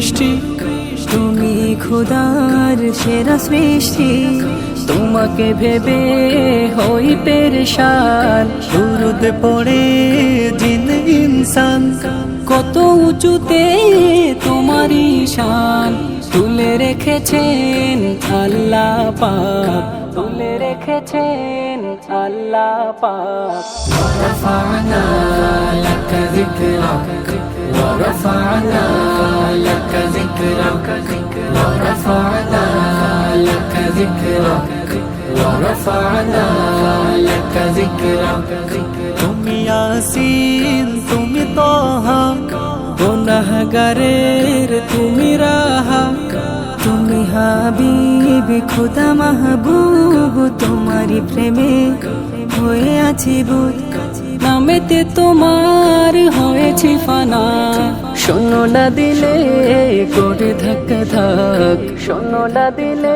বৃষ্টি। তুমি খোদার সেরা সৃষ্টি, তোমাকে ভেবে হই পেরেশান। দুরুদ পড়ে জিন ইনসান, কত উঁচুতে তোমারই শান, তুলে রেখেছেন আল্লাহ পাক, তুলে রেখেছেন আল্লাহ পাক। ورفعنا لك ذكرك ورفعنا لك ذكرك ورفعنا لك ذكرك ورفعنا لك ذكرك তুমি ইয়াসিন তুমি তাহা, গুনাহগারের তুমি রাহা, তুমি হাবিব খোদা মাহবুব, তোমারই প্রেমে হয়ে আছি বুঝ, নামেতে তোমার হয়েছি ফানা। শোনো না দিলে করে ধাক্কা ধাক, শোনো না দিলে